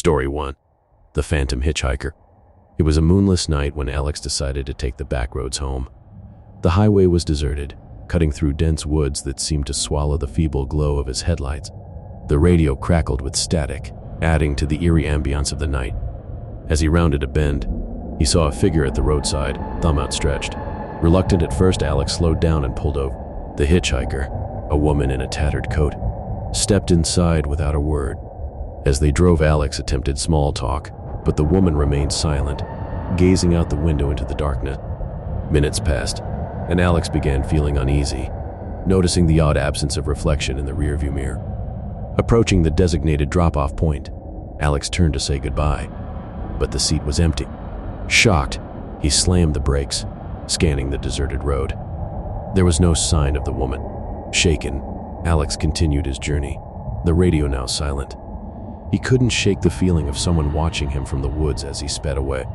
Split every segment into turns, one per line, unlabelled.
Story 1. The Phantom Hitchhiker. It was a moonless night when Alex decided to take the back roads home. The highway was deserted, cutting through dense woods that seemed to swallow the feeble glow of his headlights. The radio crackled with static, adding to the eerie ambience of the night. As he rounded a bend, he saw a figure at the roadside, thumb outstretched. Reluctant at first, Alex slowed down and pulled over. The hitchhiker, a woman in a tattered coat, stepped inside without a word. As they drove, Alex attempted small talk, but the woman remained silent, gazing out the window into the darkness. Minutes passed, and Alex began feeling uneasy, noticing the odd absence of reflection in the rearview mirror. Approaching the designated drop-off point, Alex turned to say goodbye, but the seat was empty. Shocked, he slammed the brakes, scanning the deserted road. There was no sign of the woman. Shaken, Alex continued his journey, the radio now silent. He couldn't shake the feeling of someone watching him from the woods as he sped away.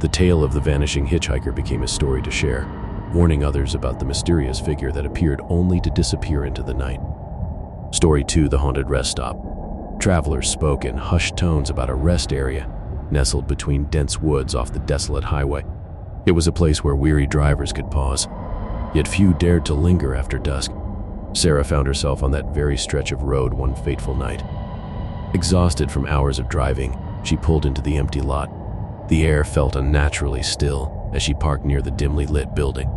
The tale of the vanishing hitchhiker became a story to share, warning others about the mysterious figure that appeared only to disappear into the night. Story 2. The Haunted Rest Stop. Travelers spoke in hushed tones about a rest area nestled between dense woods off the desolate highway. It was a place where weary drivers could pause, yet few dared to linger after dusk. Sarah found herself on that very stretch of road one fateful night. Exhausted from hours of driving, she pulled into the empty lot. The air felt unnaturally still as she parked near the dimly lit building.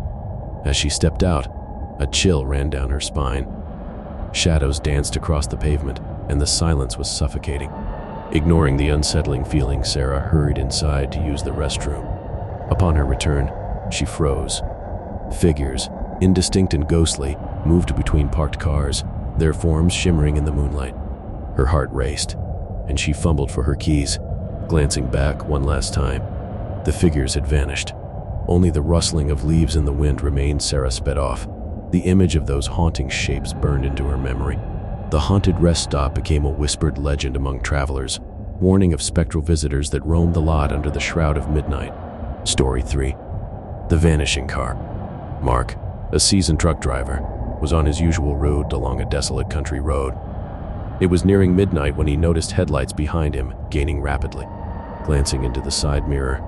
As she stepped out, a chill ran down her spine. Shadows danced across the pavement, and the silence was suffocating. Ignoring the unsettling feeling, Sarah hurried inside to use the restroom. Upon her return, she froze. Figures, indistinct and ghostly, moved between parked cars, their forms shimmering in the moonlight. Her heart raced, and she fumbled for her keys, glancing back one last time. The figures had vanished. Only the rustling of leaves in the wind remained. Sarah sped off. The image of those haunting shapes burned into her memory. The haunted rest stop became a whispered legend among travelers, warning of spectral visitors that roamed the lot under the shroud of midnight. Story 3. The Vanishing Car. Mark, a seasoned truck driver, was on his usual route along a desolate country road. It was nearing midnight when he noticed headlights behind him gaining rapidly. Glancing into the side mirror,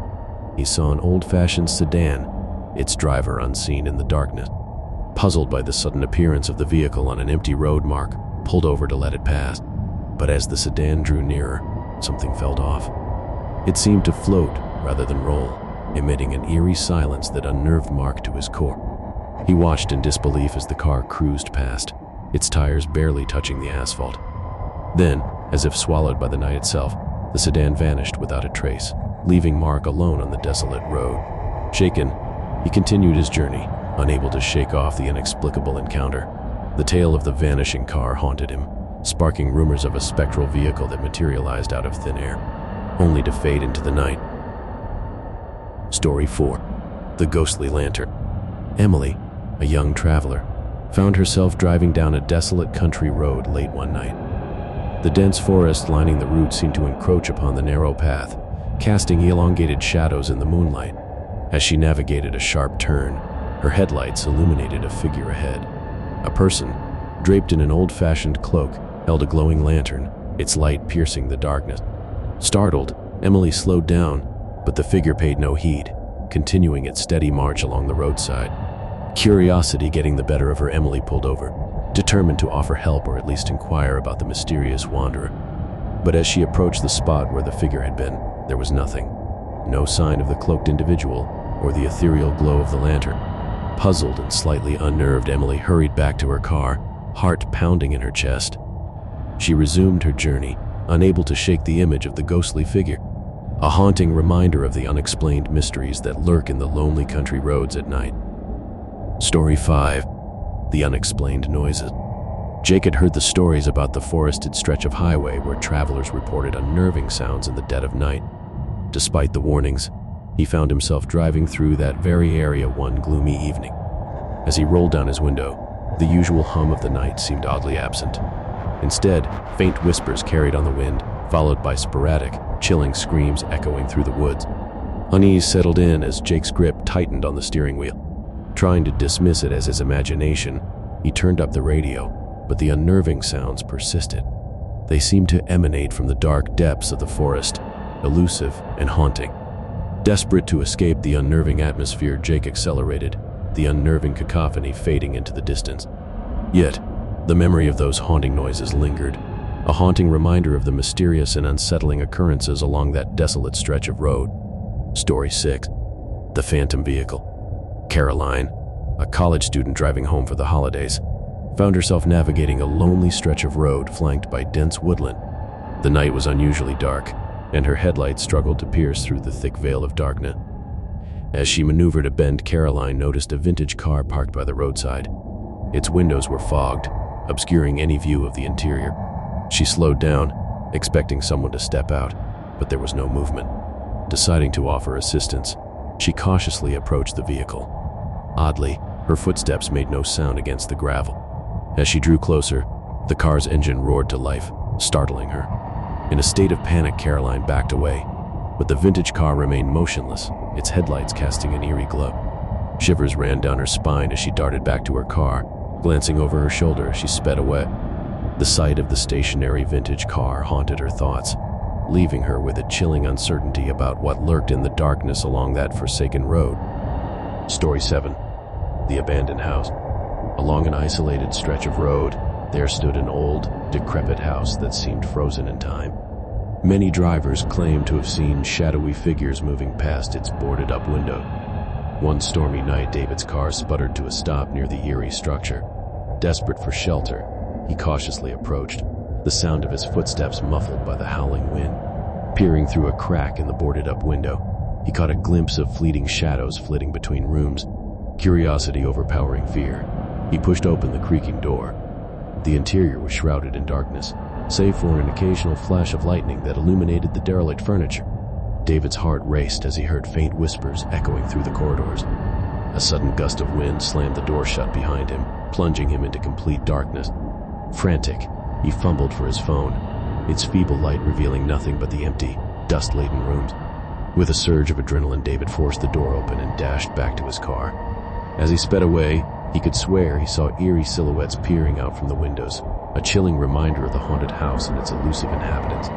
he saw an old-fashioned sedan, its driver unseen in the darkness. Puzzled by the sudden appearance of the vehicle on an empty road, Mark pulled over to let it pass. But as the sedan drew nearer, something felt off. It seemed to float rather than roll, emitting an eerie silence that unnerved Mark to his core. He watched in disbelief as the car cruised past, its tires barely touching the asphalt. Then, as if swallowed by the night itself, the sedan vanished without a trace, leaving Mark alone on the desolate road. Shaken, he continued his journey, unable to shake off the inexplicable encounter. The tale of the vanishing car haunted him, sparking rumors of a spectral vehicle that materialized out of thin air, only to fade into the night. Story 4. The Ghostly Lantern. Emily, a young traveler, found herself driving down a desolate country road late one night. The dense forest lining the route seemed to encroach upon the narrow path, casting elongated shadows in the moonlight. As she navigated a sharp turn, her headlights illuminated a figure ahead. A person, draped in an old-fashioned cloak, held a glowing lantern, its light piercing the darkness. Startled, Emily slowed down, but the figure paid no heed, continuing its steady march along the roadside. Curiosity getting the better of her, Emily pulled over, determined to offer help or at least inquire about the mysterious wanderer. But as she approached the spot where the figure had been, there was nothing. No sign of the cloaked individual or the ethereal glow of the lantern. Puzzled and slightly unnerved, Emily hurried back to her car, heart pounding in her chest. She resumed her journey, unable to shake the image of the ghostly figure, a haunting reminder of the unexplained mysteries that lurk in the lonely country roads at night. Story 5. The Unexplained Noises. Jake had heard the stories about the forested stretch of highway where travelers reported unnerving sounds in the dead of night. Despite the warnings, he found himself driving through that very area one gloomy evening. As he rolled down his window, the usual hum of the night seemed oddly absent. Instead, faint whispers carried on the wind, followed by sporadic, chilling screams echoing through the woods. Unease settled in as Jake's grip tightened on the steering wheel. Trying to dismiss it as his imagination, he turned up the radio, but the unnerving sounds persisted. They seemed to emanate from the dark depths of the forest, elusive and haunting. Desperate to escape the unnerving atmosphere, Jake accelerated, the unnerving cacophony fading into the distance. Yet, the memory of those haunting noises lingered, a haunting reminder of the mysterious and unsettling occurrences along that desolate stretch of road. Story 6. The Phantom Vehicle. Caroline, a college student driving home for the holidays, found herself navigating a lonely stretch of road flanked by dense woodland. The night was unusually dark, and her headlights struggled to pierce through the thick veil of darkness. As she maneuvered a bend, Caroline noticed a vintage car parked by the roadside. Its windows were fogged, obscuring any view of the interior. She slowed down, expecting someone to step out, but there was no movement. Deciding to offer assistance, she cautiously approached the vehicle. Oddly, her footsteps made no sound against the gravel. As she drew closer, the car's engine roared to life, startling her. In a state of panic, Caroline backed away, but the vintage car remained motionless, its headlights casting an eerie glow. Shivers ran down her spine as she darted back to her car. Glancing over her shoulder, she sped away. The sight of the stationary vintage car haunted her thoughts, leaving her with a chilling uncertainty about what lurked in the darkness along that forsaken road. Story 7. The Abandoned House. Along an isolated stretch of road, there stood an old, decrepit house that seemed frozen in time. Many drivers claimed to have seen shadowy figures moving past its boarded-up window. One stormy night, David's car sputtered to a stop near the eerie structure. Desperate for shelter, he cautiously approached, the sound of his footsteps muffled by the howling wind. Peering through a crack in the boarded-up window, he caught a glimpse of fleeting shadows flitting between rooms. Curiosity overpowering fear, he pushed open the creaking door. The interior was shrouded in darkness, save for an occasional flash of lightning that illuminated the derelict furniture. David's heart raced as he heard faint whispers echoing through the corridors. A sudden gust of wind slammed the door shut behind him, plunging him into complete darkness. Frantic, he fumbled for his phone, its feeble light revealing nothing but the empty, dust-laden rooms. With a surge of adrenaline, David forced the door open and dashed back to his car. As he sped away, he could swear he saw eerie silhouettes peering out from the windows, a chilling reminder of the haunted house and its elusive inhabitants.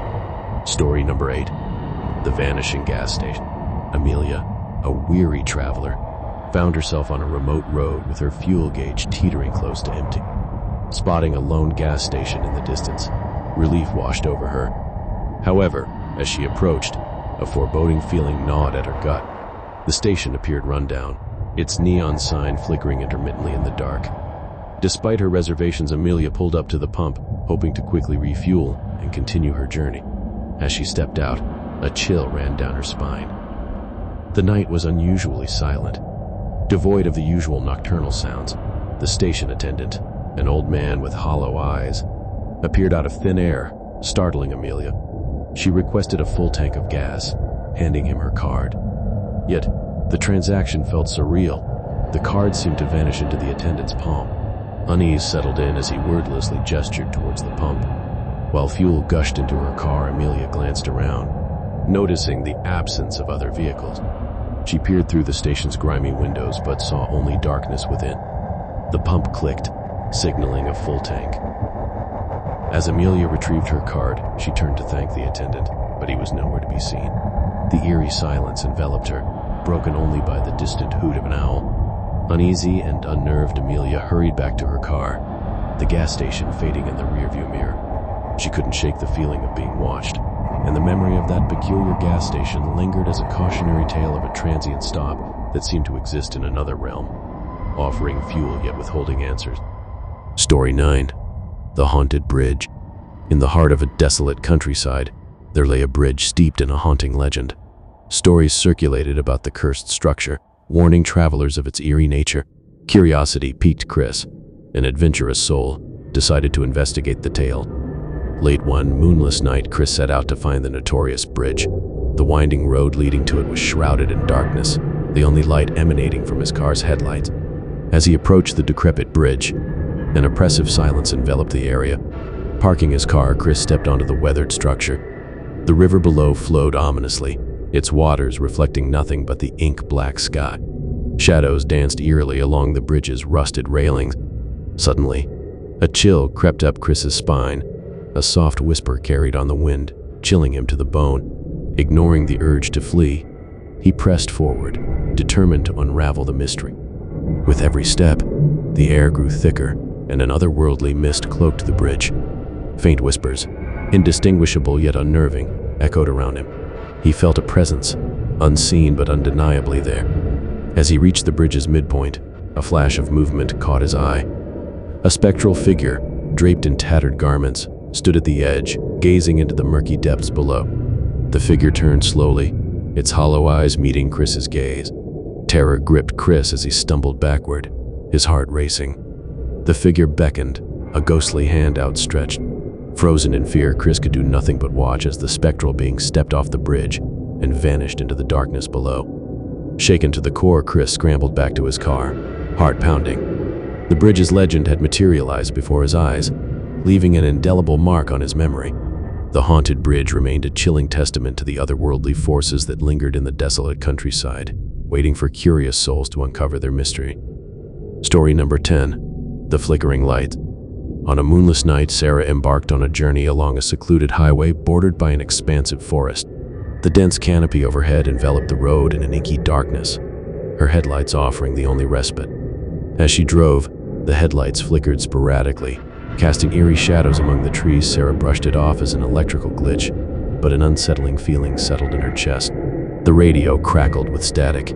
Story number 8. The Vanishing Gas Station. Amelia, a weary traveler, found herself on a remote road with her fuel gauge teetering close to empty. Spotting a lone gas station in the distance, relief washed over her. However, as she approached, a foreboding feeling gnawed at her gut. The station appeared rundown, its neon sign flickering intermittently in the dark. Despite her reservations, Amelia pulled up to the pump, hoping to quickly refuel and continue her journey. As she stepped out, a chill ran down her spine. The night was unusually silent, devoid of the usual nocturnal sounds. The station attendant, an old man with hollow eyes, appeared out of thin air, startling Amelia. She requested a full tank of gas, handing him her card. Yet, the transaction felt surreal. The card seemed to vanish into the attendant's palm. Unease settled in as he wordlessly gestured towards the pump. While fuel gushed into her car, Amelia glanced around, noticing the absence of other vehicles. She peered through the station's grimy windows but saw only darkness within. The pump clicked, signaling a full tank. As Amelia retrieved her card, she turned to thank the attendant, but he was nowhere to be seen. The eerie silence enveloped her, broken only by the distant hoot of an owl. Uneasy and unnerved, Amelia hurried back to her car, the gas station fading in the rearview mirror. She couldn't shake the feeling of being watched, and the memory of that peculiar gas station lingered as a cautionary tale of a transient stop that seemed to exist in another realm, offering fuel yet withholding answers. Story 9. The Haunted Bridge. In the heart of a desolate countryside, there lay a bridge steeped in a haunting legend. Stories circulated about the cursed structure, warning travelers of its eerie nature. Curiosity piqued Chris, an adventurous soul, decided to investigate the tale. Late one moonless night, Chris set out to find the notorious bridge. The winding road leading to it was shrouded in darkness, the only light emanating from his car's headlights. As he approached the decrepit bridge, an oppressive silence enveloped the area. Parking his car, Chris stepped onto the weathered structure. The river below flowed ominously, its waters reflecting nothing but the ink-black sky. Shadows danced eerily along the bridge's rusted railings. Suddenly, a chill crept up Chris's spine. a soft whisper carried on the wind, chilling him to the bone. Ignoring the urge to flee, he pressed forward, determined to unravel the mystery. With every step, the air grew thicker, and an otherworldly mist cloaked the bridge. Faint whispers, indistinguishable yet unnerving, echoed around him. He felt a presence, unseen but undeniably there. As he reached the bridge's midpoint, a flash of movement caught his eye. A spectral figure, draped in tattered garments, stood at the edge, gazing into the murky depths below. The figure turned slowly, its hollow eyes meeting Chris's gaze. Terror gripped Chris as he stumbled backward, his heart racing. The figure beckoned, a ghostly hand outstretched. Frozen in fear, Chris could do nothing but watch as the spectral being stepped off the bridge and vanished into the darkness below. Shaken to the core, Chris scrambled back to his car, heart pounding. The bridge's legend had materialized before his eyes, leaving an indelible mark on his memory. The haunted bridge remained a chilling testament to the otherworldly forces that lingered in the desolate countryside, waiting for curious souls to uncover their mystery. Story number 10. The Flickering Light. On a moonless night, Sarah embarked on a journey along a secluded highway bordered by an expansive forest. The dense canopy overhead enveloped the road in an inky darkness, her headlights offering the only respite. As she drove, the headlights flickered sporadically, casting eerie shadows among the trees. Sarah brushed it off as an electrical glitch, but an unsettling feeling settled in her chest. The radio crackled with static,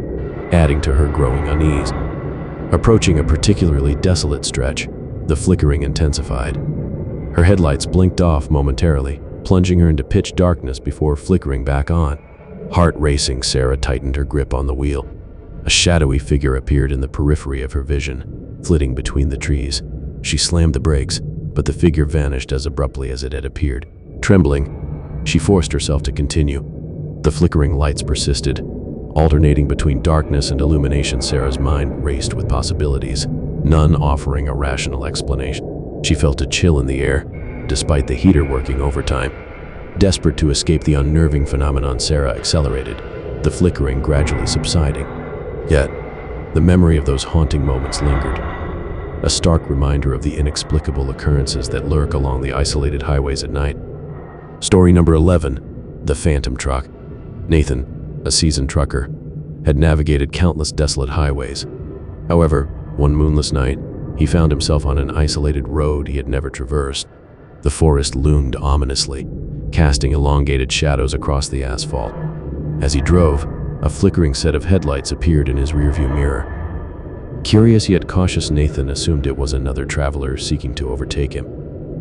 adding to her growing unease. Approaching a particularly desolate stretch, the flickering intensified. Her headlights blinked off momentarily, plunging her into pitch darkness before flickering back on. Heart racing, Sarah tightened her grip on the wheel. A shadowy figure appeared in the periphery of her vision, flitting between the trees. She slammed the brakes, but the figure vanished as abruptly as it had appeared. Trembling, she forced herself to continue. The flickering lights persisted, alternating between darkness and illumination. Sarah's mind raced with possibilities, none offering a rational explanation. She felt a chill in the air, despite the heater working overtime. Desperate to escape the unnerving phenomenon, Sarah accelerated, the flickering gradually subsiding. Yet, the memory of those haunting moments lingered, a stark reminder of the inexplicable occurrences that lurk along the isolated highways at night. Story number 11. The Phantom Truck. Nathan, a seasoned trucker, had navigated countless desolate highways. However, one moonless night, he found himself on an isolated road he had never traversed. The forest loomed ominously, casting elongated shadows across the asphalt. As he drove, a flickering set of headlights appeared in his rearview mirror. Curious yet cautious, Nathan assumed it was another traveler seeking to overtake him.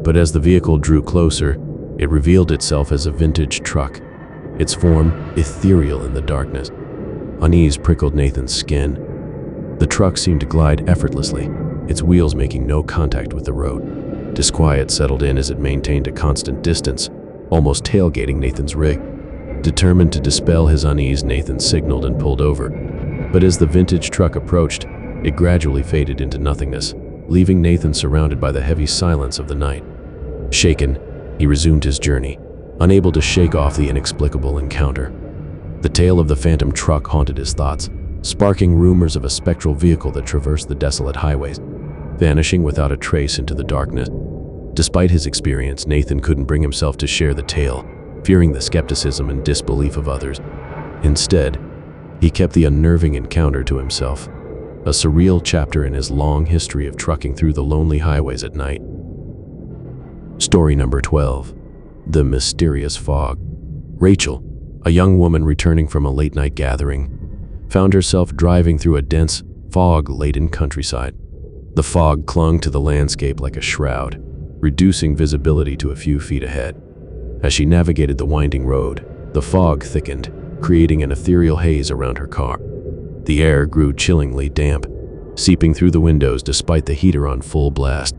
But as the vehicle drew closer, it revealed itself as a vintage truck, its form ethereal in the darkness. Unease prickled Nathan's skin. The truck seemed to glide effortlessly, its wheels making no contact with the road. Disquiet settled in as it maintained a constant distance, almost tailgating Nathan's rig. Determined to dispel his unease, Nathan signaled and pulled over. But as the vintage truck approached, it gradually faded into nothingness, leaving Nathan surrounded by the heavy silence of the night. Shaken, he resumed his journey, unable to shake off the inexplicable encounter. The tale of the phantom truck haunted his thoughts, sparking rumors of a spectral vehicle that traversed the desolate highways, vanishing without a trace into the darkness. Despite his experience, Nathan couldn't bring himself to share the tale, fearing the skepticism and disbelief of others. Instead, he kept the unnerving encounter to himself, a surreal chapter in his long history of trucking through the lonely highways at night. Story number 12. The Mysterious Fog. Rachel, a young woman returning from a late-night gathering, found herself driving through a dense, fog-laden countryside. The fog clung to the landscape like a shroud, reducing visibility to a few feet ahead. As she navigated the winding road, the fog thickened, creating an ethereal haze around her car. The air grew chillingly damp, seeping through the windows despite the heater on full blast.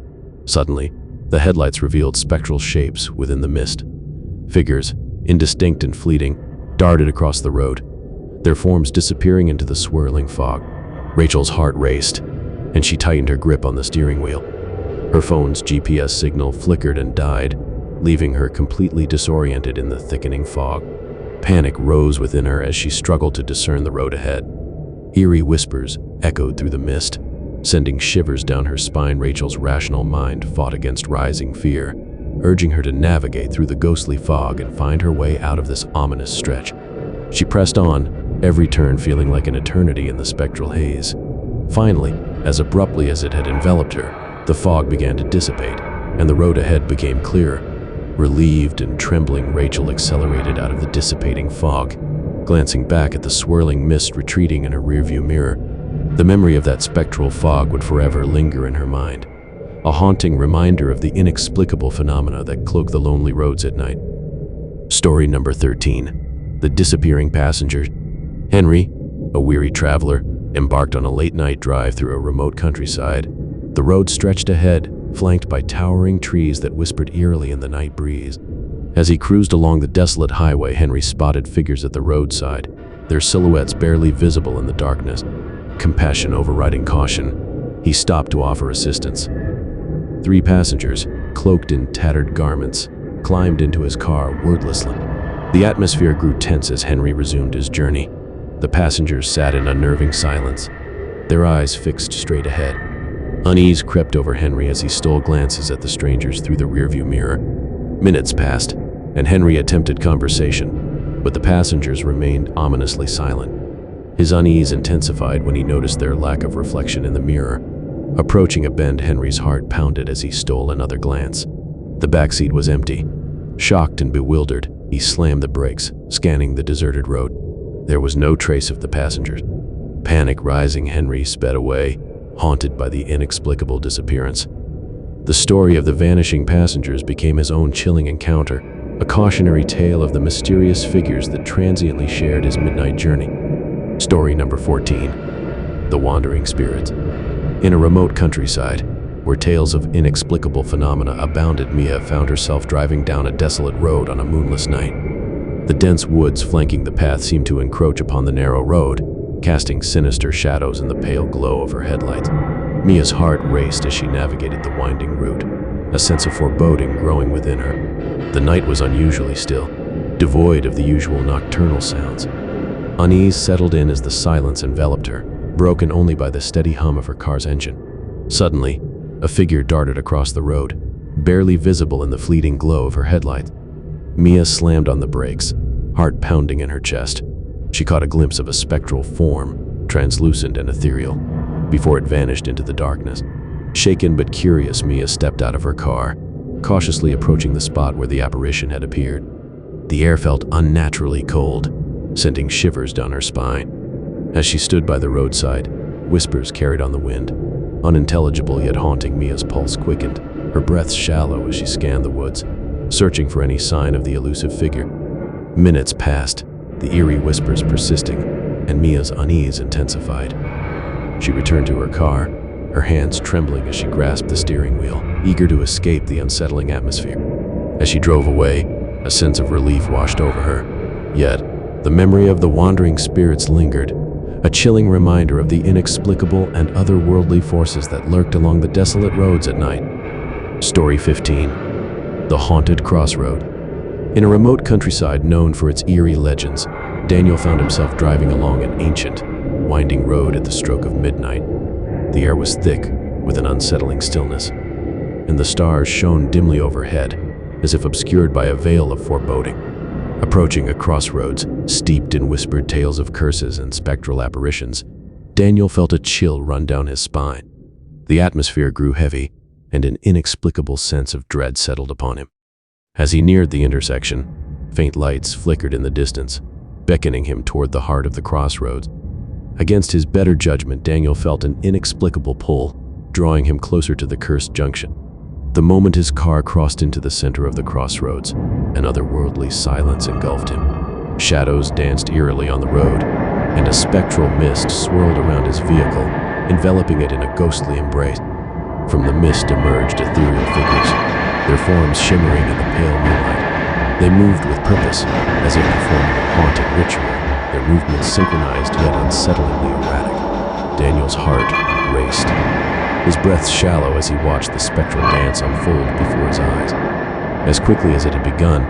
Suddenly, the headlights revealed spectral shapes within the mist. Figures, indistinct and fleeting, darted across the road, their forms disappearing into the swirling fog. Rachel's heart raced, and she tightened her grip on the steering wheel. Her phone's GPS signal flickered and died, leaving her completely disoriented in the thickening fog. Panic rose within her as she struggled to discern the road ahead. Eerie whispers echoed through the mist, sending shivers down her spine. Rachel's rational mind fought against rising fear, urging her to navigate through the ghostly fog and find her way out of this ominous stretch. She pressed on, every turn feeling like an eternity in the spectral haze. Finally, as abruptly as it had enveloped her, the fog began to dissipate, and the road ahead became clearer. Relieved and trembling, Rachel accelerated out of the dissipating fog, glancing back at the swirling mist retreating in her rearview mirror. The memory of that spectral fog would forever linger in her mind, a haunting reminder of the inexplicable phenomena that cloak the lonely roads at night. Story number 13. The Disappearing Passenger. Henry, a weary traveler, embarked on a late-night drive through a remote countryside. The road stretched ahead, flanked by towering trees that whispered eerily in the night breeze. As he cruised along the desolate highway, Henry spotted figures at the roadside, their silhouettes barely visible in the darkness. Compassion overriding caution, he stopped to offer assistance. 3 passengers, cloaked in tattered garments, climbed into his car wordlessly. The atmosphere grew tense as Henry resumed his journey. The passengers sat in unnerving silence, their eyes fixed straight ahead. Unease crept over Henry as he stole glances at the strangers through the rearview mirror. Minutes passed, and Henry attempted conversation, but the passengers remained ominously silent. His unease intensified when he noticed their lack of reflection in the mirror. Approaching a bend, Henry's heart pounded as he stole another glance. The backseat was empty. Shocked and bewildered, he slammed the brakes, scanning the deserted road. There was no trace of the passengers. Panic rising, Henry sped away, haunted by the inexplicable disappearance. The story of the vanishing passengers became his own chilling encounter, a cautionary tale of the mysterious figures that transiently shared his midnight journey. Story number 14. The Wandering Spirit. In a remote countryside, where tales of inexplicable phenomena abounded, Mia found herself driving down a desolate road on a moonless night. The dense woods flanking the path seemed to encroach upon the narrow road, casting sinister shadows in the pale glow of her headlights. Mia's heart raced as she navigated the winding route, a sense of foreboding growing within her. The night was unusually still, devoid of the usual nocturnal sounds. Unease settled in as the silence enveloped her, broken only by the steady hum of her car's engine. Suddenly, a figure darted across the road, barely visible in the fleeting glow of her headlights. Mia slammed on the brakes, heart pounding in her chest. She caught a glimpse of a spectral form, translucent and ethereal, before it vanished into the darkness. Shaken but curious, Mia stepped out of her car, cautiously approaching the spot where the apparition had appeared. The air felt unnaturally cold, sending shivers down her spine. As she stood by the roadside, whispers carried on the wind. Unintelligible yet haunting, Mia's pulse quickened, her breath shallow as she scanned the woods, searching for any sign of the elusive figure. Minutes passed, the eerie whispers persisting, and Mia's unease intensified. She returned to her car, her hands trembling as she grasped the steering wheel, eager to escape the unsettling atmosphere. As she drove away, a sense of relief washed over her. Yet, the memory of the wandering spirits lingered, a chilling reminder of the inexplicable and otherworldly forces that lurked along the desolate roads at night. Story 15. The Haunted Crossroad. In a remote countryside known for its eerie legends, Daniel found himself driving along an ancient, winding road at the stroke of midnight. The air was thick with an unsettling stillness, and the stars shone dimly overhead, as if obscured by a veil of foreboding. Approaching a crossroads steeped in whispered tales of curses and spectral apparitions, Daniel felt a chill run down his spine. The atmosphere grew heavy, and an inexplicable sense of dread settled upon him. As he neared the intersection, faint lights flickered in the distance, beckoning him toward the heart of the crossroads. Against his better judgment, Daniel felt an inexplicable pull, drawing him closer to the cursed junction. The moment his car crossed into the center of the crossroads, an otherworldly silence engulfed him. Shadows danced eerily on the road, and a spectral mist swirled around his vehicle, enveloping it in a ghostly embrace. From the mist emerged ethereal figures, their forms shimmering in the pale moonlight. They moved with purpose, as if performing a haunted ritual, their movements synchronized yet unsettlingly erratic. Daniel's heart raced, his breath shallow as he watched the spectral dance unfold before his eyes. As quickly as it had begun,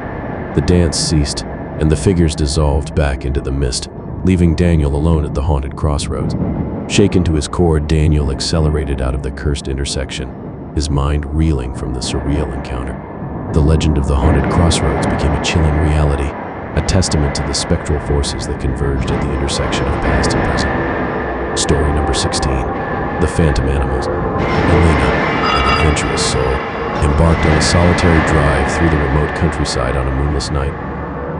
the dance ceased, and the figures dissolved back into the mist, leaving Daniel alone at the haunted crossroads. Shaken to his core, Daniel accelerated out of the cursed intersection, his mind reeling from the surreal encounter. The legend of the haunted crossroads became a chilling reality, a testament to the spectral forces that converged at the intersection of past and present. Story number 16. The Phantom Animals. Elena, an adventurous soul, embarked on a solitary drive through the remote countryside on a moonless night.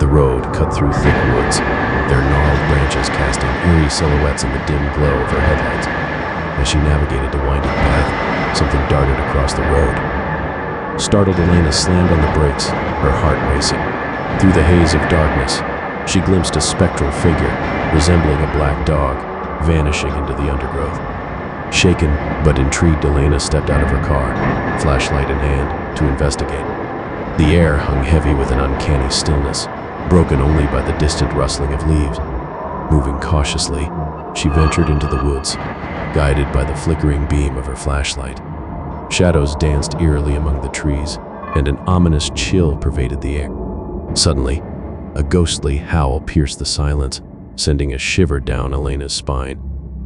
The road cut through thick woods, their gnarled branches casting eerie silhouettes in the dim glow of her headlights. As she navigated the winding path, something darted across the road. Startled, Elena slammed on the brakes, her heart racing. Through the haze of darkness, she glimpsed a spectral figure, resembling a black dog, vanishing into the undergrowth. Shaken but intrigued, Elena stepped out of her car, flashlight in hand, to investigate. The air hung heavy with an uncanny stillness, broken only by the distant rustling of leaves. Moving cautiously, she ventured into the woods, guided by the flickering beam of her flashlight. Shadows danced eerily among the trees, and an ominous chill pervaded the air. Suddenly, a ghostly howl pierced the silence, sending a shiver down Elena's spine.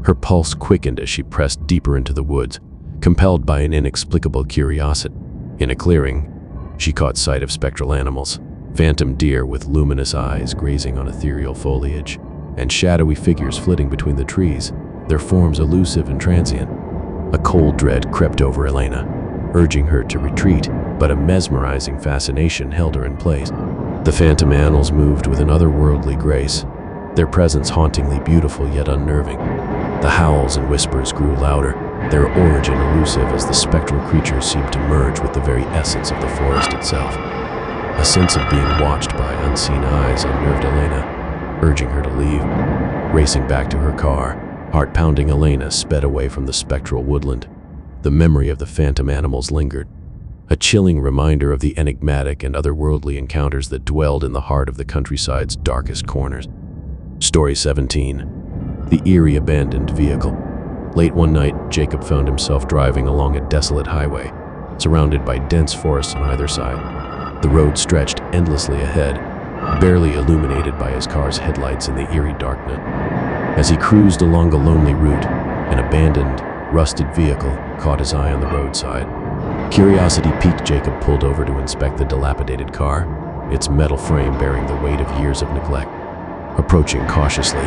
Her pulse quickened as she pressed deeper into the woods, compelled by an inexplicable curiosity. In a clearing, she caught sight of spectral animals, phantom deer with luminous eyes grazing on ethereal foliage, and shadowy figures flitting between the trees, their forms elusive and transient. A cold dread crept over Elena, urging her to retreat, but a mesmerizing fascination held her in place. The phantom animals moved with an otherworldly grace, their presence hauntingly beautiful yet unnerving. The howls and whispers grew louder, their origin elusive as the spectral creatures seemed to merge with the very essence of the forest itself. A sense of being watched by unseen eyes unnerved Elena, urging her to leave. Racing back to her car, heart-pounding, Elena sped away from the spectral woodland. The memory of the phantom animals lingered, a chilling reminder of the enigmatic and otherworldly encounters that dwelled in the heart of the countryside's darkest corners. Story 17. The Eerie Abandoned Vehicle. Late one night, Jacob found himself driving along a desolate highway, surrounded by dense forests on either side. The road stretched endlessly ahead, barely illuminated by his car's headlights in the eerie darkness. As he cruised along the lonely route, an abandoned, rusted vehicle caught his eye on the roadside. Curiosity piqued, Jacob pulled over to inspect the dilapidated car, its metal frame bearing the weight of years of neglect. Approaching cautiously,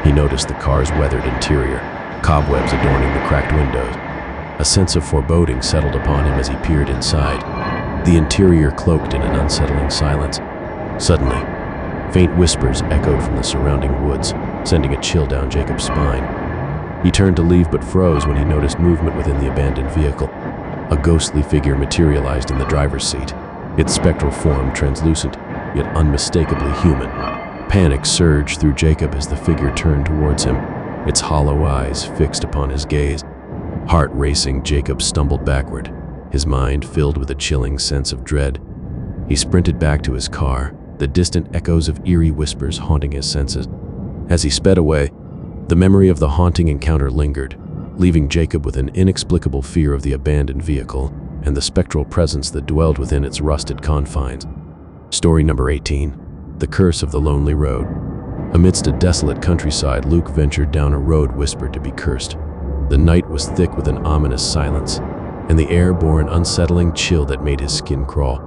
he noticed the car's weathered interior, cobwebs adorning the cracked windows. A sense of foreboding settled upon him as he peered inside, the interior cloaked in an unsettling silence. Suddenly, faint whispers echoed from the surrounding woods, sending a chill down Jacob's spine. He turned to leave but froze when he noticed movement within the abandoned vehicle. A ghostly figure materialized in the driver's seat, its spectral form translucent, yet unmistakably human. Panic surged through Jacob as the figure turned towards him, its hollow eyes fixed upon his gaze. Heart racing, Jacob stumbled backward, his mind filled with a chilling sense of dread. He sprinted back to his car, the distant echoes of eerie whispers haunting his senses. As he sped away, the memory of the haunting encounter lingered, leaving Jacob with an inexplicable fear of the abandoned vehicle and the spectral presence that dwelled within its rusted confines. Story number 18. The Curse of the Lonely Road. Amidst a desolate countryside, Luke ventured down a road whispered to be cursed. The night was thick with an ominous silence, and the air bore an unsettling chill that made his skin crawl.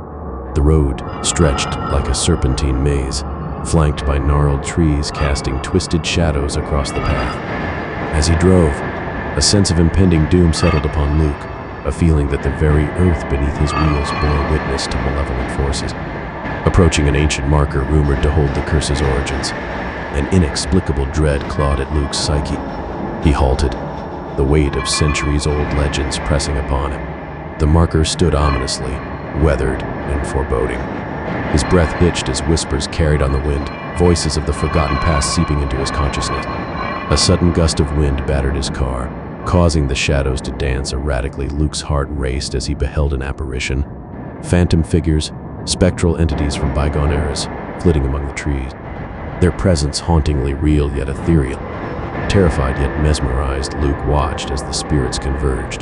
The road stretched like a serpentine maze, flanked by gnarled trees casting twisted shadows across the path. As he drove, a sense of impending doom settled upon Luke, a feeling that the very earth beneath his wheels bore witness to malevolent forces. Approaching an ancient marker rumored to hold the curse's origins, an inexplicable dread clawed at Luke's psyche. He halted, the weight of centuries-old legends pressing upon him. The marker stood ominously, weathered and foreboding. His breath hitched as whispers carried on the wind, voices of the forgotten past seeping into his consciousness. A sudden gust of wind battered his car, causing the shadows to dance erratically. Luke's heart raced as he beheld an apparition. Phantom figures, spectral entities from bygone eras, flitting among the trees. Their presence hauntingly real yet ethereal. Terrified yet mesmerized, Luke watched as the spirits converged,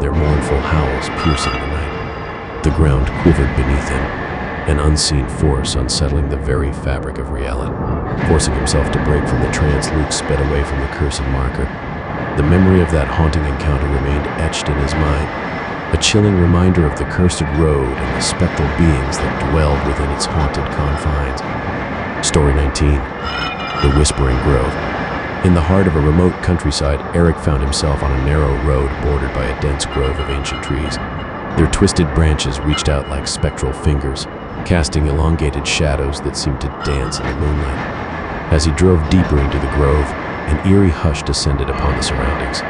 their mournful howls piercing the night. The ground quivered beneath him, an unseen force unsettling the very fabric of reality. Forcing himself to break from the trance, Luke sped away from the cursed marker. The memory of that haunting encounter remained etched in his mind, a chilling reminder of the cursed road and the spectral beings that dwelled within its haunted confines. Story 19. The Whispering Grove. In the heart of a remote countryside, Eric found himself on a narrow road bordered by a dense grove of ancient trees. Their twisted branches reached out like spectral fingers, casting elongated shadows that seemed to dance in the moonlight. As he drove deeper into the grove, an eerie hush descended upon the surroundings.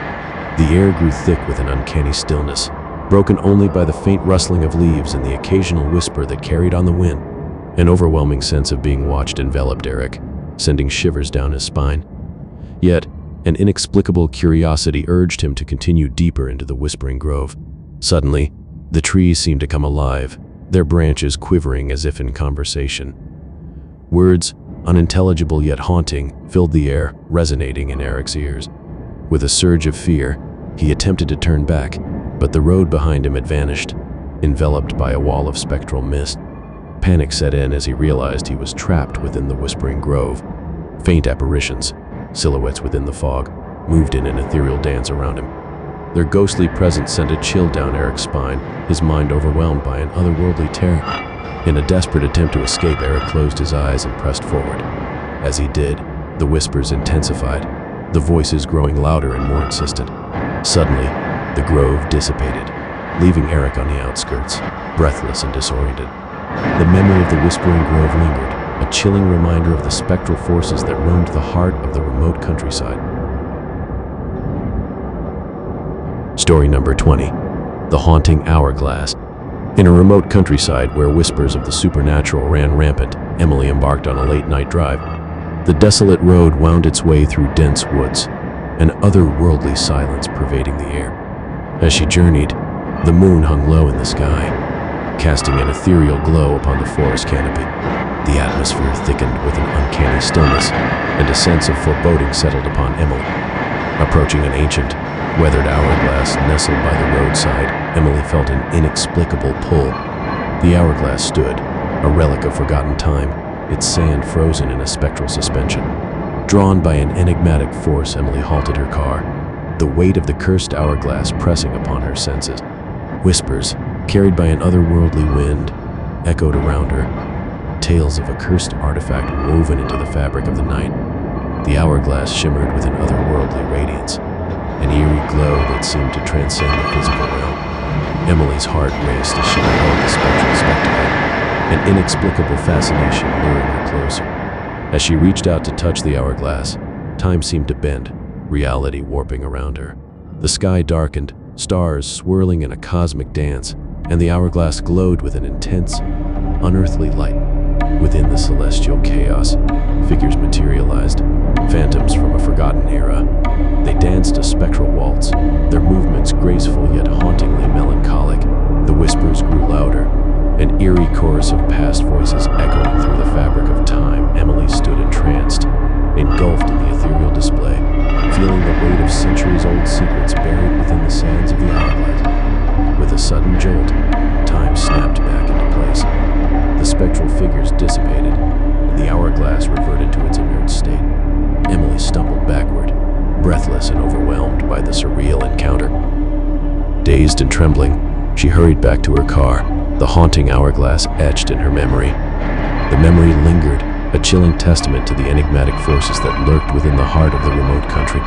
The air grew thick with an uncanny stillness, broken only by the faint rustling of leaves and the occasional whisper that carried on the wind. An overwhelming sense of being watched enveloped Eric, sending shivers down his spine. Yet, an inexplicable curiosity urged him to continue deeper into the Whispering Grove. Suddenly, the trees seemed to come alive, their branches quivering as if in conversation. Words, unintelligible yet haunting, filled the air, resonating in Eric's ears. With a surge of fear, he attempted to turn back, but the road behind him had vanished, enveloped by a wall of spectral mist. Panic set in as he realized he was trapped within the Whispering Grove. Faint apparitions, silhouettes within the fog, moved in an ethereal dance around him. Their ghostly presence sent a chill down Eric's spine, his mind overwhelmed by an otherworldly terror. In a desperate attempt to escape, Eric closed his eyes and pressed forward. As he did, the whispers intensified, the voices growing louder and more insistent. Suddenly, the grove dissipated, leaving Eric on the outskirts, breathless and disoriented. The memory of the Whispering Grove lingered, a chilling reminder of the spectral forces that roamed the heart of the remote countryside. Story number 20. The Haunting Hourglass. In a remote countryside where whispers of the supernatural ran rampant, Emily embarked on a late-night drive. The desolate road wound its way through dense woods, an otherworldly silence pervading the air. As she journeyed, the moon hung low in the sky, casting an ethereal glow upon the forest canopy. The atmosphere thickened with an uncanny stillness, and a sense of foreboding settled upon Emily. Approaching an ancient, weathered hourglass nestled by the roadside, Emily felt an inexplicable pull. The hourglass stood, a relic of forgotten time, its sand frozen in a spectral suspension. Drawn by an enigmatic force, Emily halted her car, the weight of the cursed hourglass pressing upon her senses. Whispers, carried by an otherworldly wind, echoed around her, tales of a cursed artifact woven into the fabric of the night. The hourglass shimmered with an otherworldly radiance, an eerie glow that seemed to transcend the physical realm. Emily's heart raced as she beheld the spectral spectacle, an inexplicable fascination luring her closer. As she reached out to touch the hourglass, time seemed to bend, reality warping around her. The sky darkened, stars swirling in a cosmic dance, and the hourglass glowed with an intense, unearthly light. Within the celestial chaos, figures materialized, phantoms from a forgotten era. They danced a spectral waltz, their movements graceful yet hauntingly melancholic. The whispers grew louder, an eerie chorus of past voices echoing through the fabric of time. Emily stood entranced, engulfed in the ethereal display, feeling the weight of centuries-old secrets buried within the sands of the hourglass. With a sudden jolt, time snapped back into place. The spectral figures dissipated, and the hourglass reverted to its inert state. Emily stumbled backward, breathless and overwhelmed by the surreal encounter. Dazed and trembling, she hurried back to her car, the haunting hourglass etched in her memory. The memory lingered, a chilling testament to the enigmatic forces that lurked within the heart of the remote country.